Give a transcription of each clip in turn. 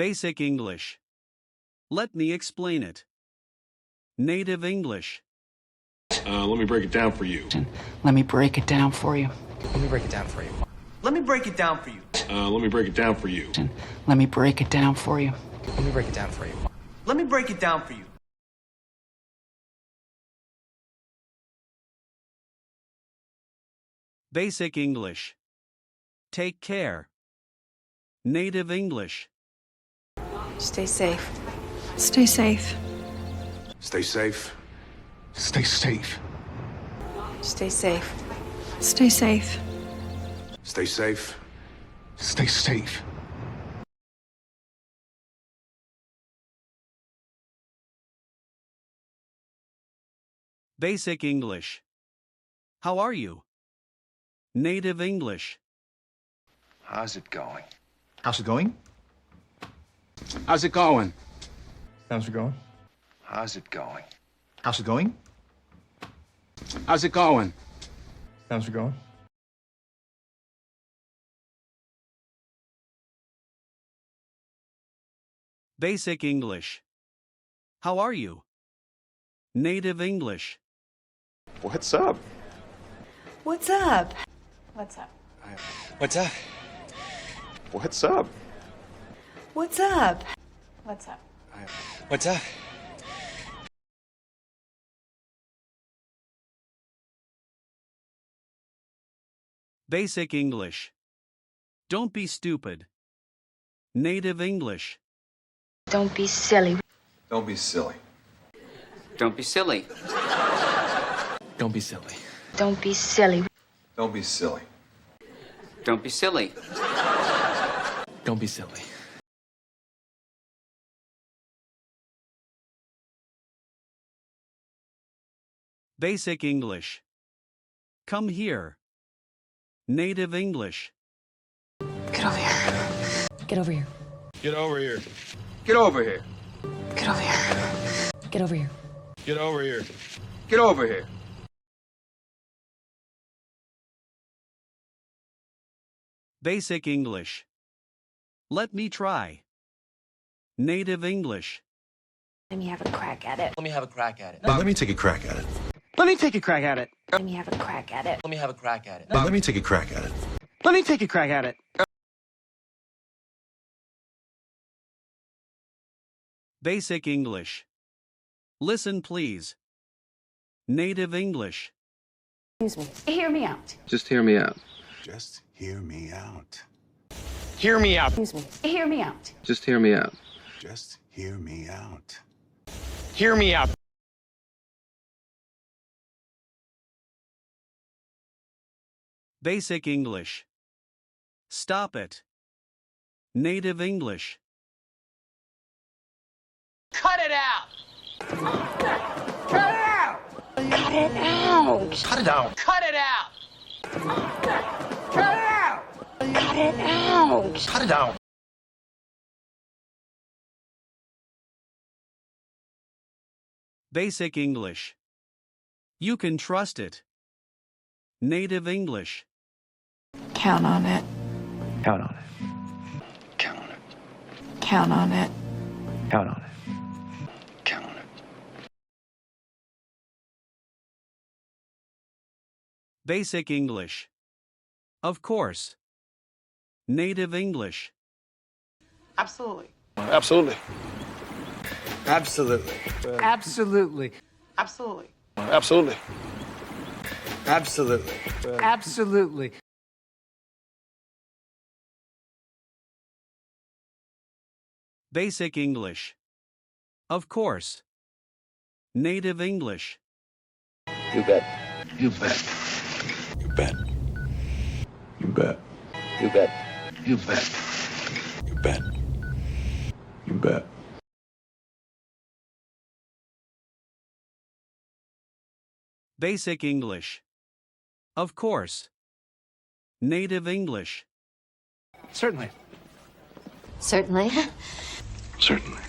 Basic English. Let me explain it. Native English. Let me break it down for you. Let me break it down for you. Let me break it down for you. Let me break it down for you. Let me break it down for you. Let me break it down for you. Let me break it down for you. Let me break it down for you. Basic English. Take care. Native English. Stay safe. Stay safe. Stay safe. Stay safe. Stay safe. Stay safe. Stay safe. Stay safe. Basic English. How are you? Native English. How's it going? How's it going? How's it going? How's it going? How's it going? How's it going? How's it going? How's it going? Basic English. How are you? Native English. What's up? What's up? What's up? What's up? What's up? What's up? What's up? What's up? Basic English. Don't be stupid. Native English. Don't be silly. Don't be silly. Don't be silly. Don't be silly. Don't be silly. Don't be silly. Don't be silly. Don't be silly. Basic English. Come here. Native English. Get over here. Get over here. Get over here. Get over here. Get over here. Get over here. Get over here. Get over here. Basic English. Let me try. Native English. Let me have a crack at it. Let me have a crack at it. Let me take a crack at it. Let me take a crack at it. Let me have a crack at it. Let me have a crack at it. Let me take a crack at it. Let me take a crack at it. Basic English. Listen, please. Native English. Excuse me. Hear me out. Just hear me out. Just hear me out. Hear me out. Excuse me. Hear me out. Just hear me out. Just hear me out. Hear me out. Basic English. Stop it. Native English. Cut it out! Cut it out! Cut it out! Cut it out! Cut it out! Cut it out! Cut it out! Basic English. You can trust it. Native English. Count on it. Count on it. Count on it. Count on it. Count on it. Count on it. Basic English. Of course. Native English. Absolutely. Absolutely. Absolutely. Absolutely. Absolutely. Absolutely. Absolutely. Absolutely. Basic English. Of course. Native English. You bet. You bet. You bet. You bet. You bet. You bet. You bet. You bet. Basic English. Of course. Native English. Certainly. Certainly. Certainly.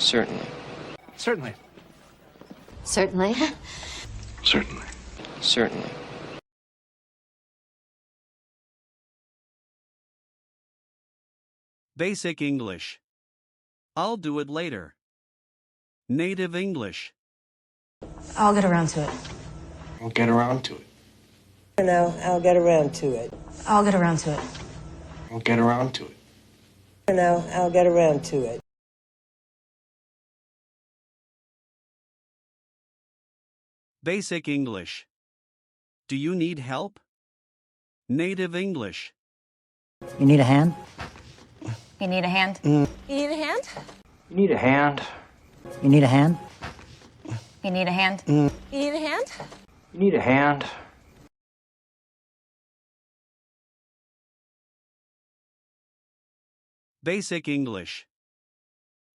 Certainly. Certainly. Certainly. Certainly. Certainly. Basic English. I'll do it later. Native English. I'll get around to it. I'll get around to it. No, I'll get around to it. I'll get around to it. I'll get around to it. No, I'll get around to it. Basic English. Do you need help? Native English. You need a hand? You need a hand? You need a hand? You need a hand. You need a hand? You need a hand? You need a hand? You need a hand. Basic English.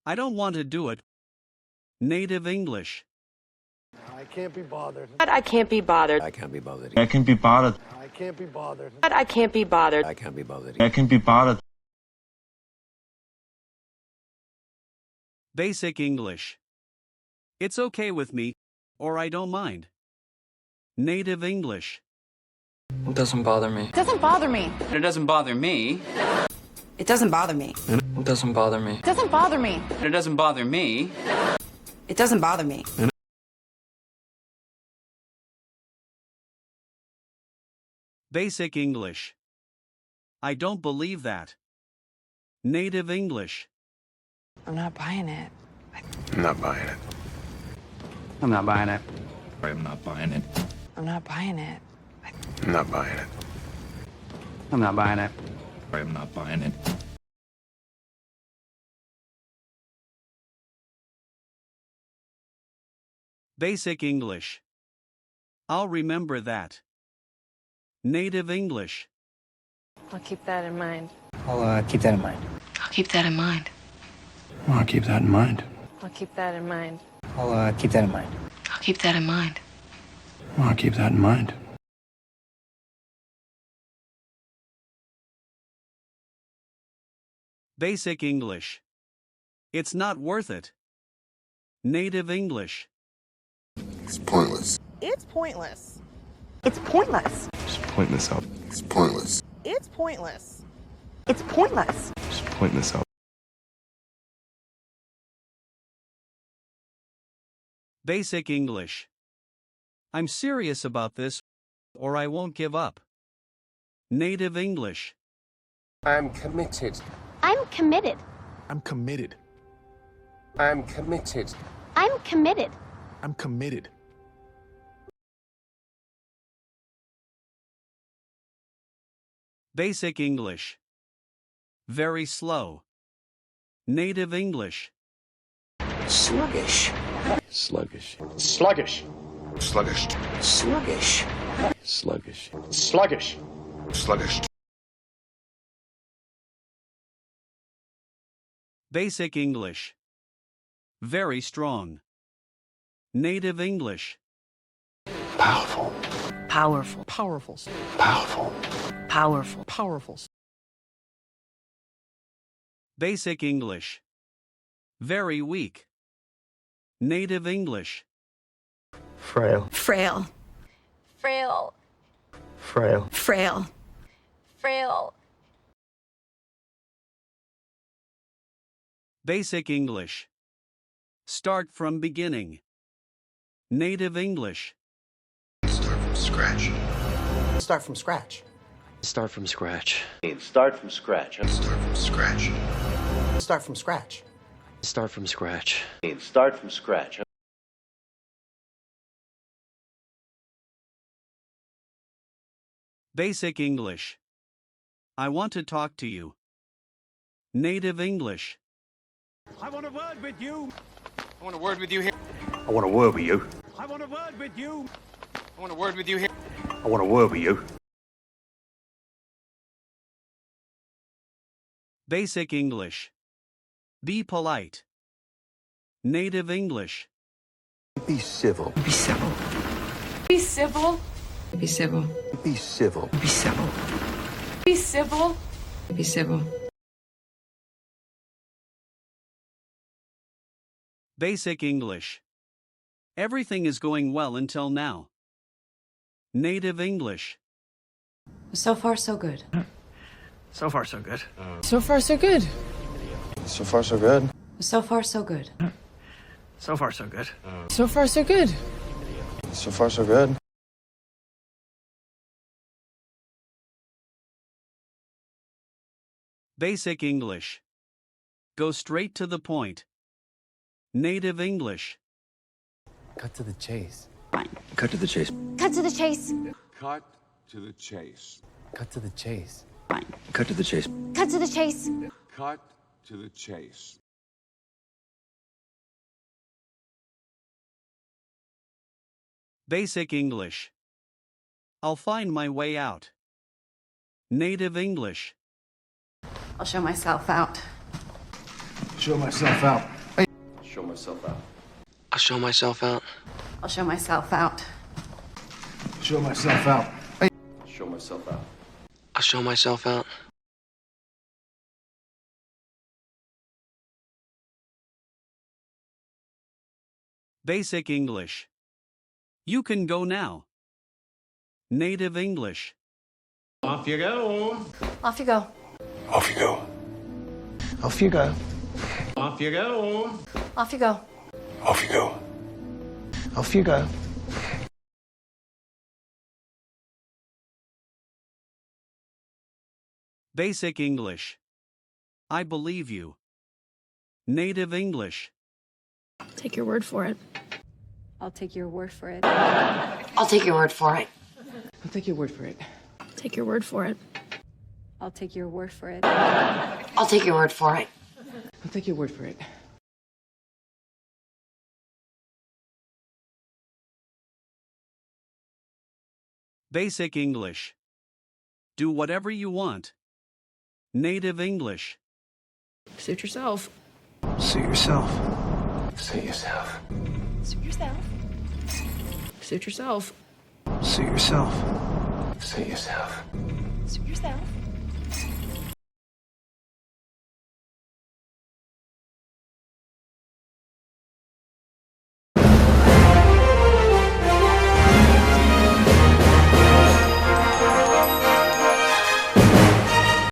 I don't want to do it. Native English. I can't be bothered. I can't be bothered. I can't be bothered. I can be bothered. I can't be bothered. I can't be bothered. I can't be bothered. I can be bothered. Basic English. It's okay with me, or I don't mind. Native English. It doesn't bother me. It doesn't bother me. It doesn't bother me. It doesn't bother me. It doesn't bother me. It doesn't bother me. It doesn't bother me. It doesn't bother me. Basic English. I don't believe that. Native English. I'm not buying it. I'm not buying it. I'm not buying it. I'm not buying it. I'm not buying it. I'm not buying it. I'm not buying it. I'm not buying it. Basic English. I'll remember that. Native English. I'll keep that in mind. I'll keep that in mind. I'll keep that in mind. I'll keep that in mind. I'll keep that in mind. I'll keep that in mind. I'll keep that in mind. I'll keep that in mind. Basic English. It's not worth it. Native English. It's pointless. It's pointless. It's pointless. It's pointless out. It's pointless. It's pointless. It's pointless. It's pointless out. Basic English. I'm serious about this, or I won't give up. Native English. I'm committed. I'm committed. I'm committed. I'm committed. I'm committed. I'm committed. Basic English. Very slow. Native English. Sluggish. Sluggish. Sluggish. Sluggish. Sluggish. Sluggish. Sluggish. Sluggish. Basic English. Very strong. Native English. Powerful. Powerful. Powerful. Powerful. Powerful. Powerful. Basic English. Very weak. Native English. Frail. Frail. Frail. Frail. Frail. Frail. Basic English. Start from beginning. Native English. Start from scratch. Start from scratch. Start from scratch. Start from scratch. Start from scratch. Start from scratch. Start from scratch. Start from scratch. Basic English. I want to talk to you. Native English. I want a word with you. I want a word with you here. I want a word with you. I want a word with you. I want a word with you here. I want a word with you. Basic English. Be polite. Native English. Be civil. Be civil. Be civil. Be civil. Be civil. Be civil. Be civil. Be civil. Basic English. Everything is going well until now. Native English. So far, so good. So far, so good. So far, so good. So far, so good. So far, so good. So far, so good. So far, so good. So far, so good. Basic English. Go straight to the point. Native English. Cut to the chase. Cut to the chase. Cut to the chase. Cut to the chase. Cut to the chase. Cut to the chase. Cut to the chase. Cut to the chase. Basic English. I'll find my way out. Native English. I'll show myself out. Show myself out. Show myself out. I'll show myself out. I'll show myself out. Show myself out. Show myself out. I'll show myself out. Basic English. You can go now. Native English. Off you go. Off you go. Off you go. Off you go. Off you go. Off you go. Off you go. Off you go. Basic English. I believe you. Native English. Take your word for it. I'll take your word for it. I'll take your word for it. I'll take your word for it. Take your word for it. I'll take your word for it. I'll take your word for it. I'll take your word for it. Basic English. Do whatever you want. Native English. Suit yourself. Suit yourself. Suit yourself. Suit yourself. Suit yourself. Suit yourself. Suit yourself. Suit yourself.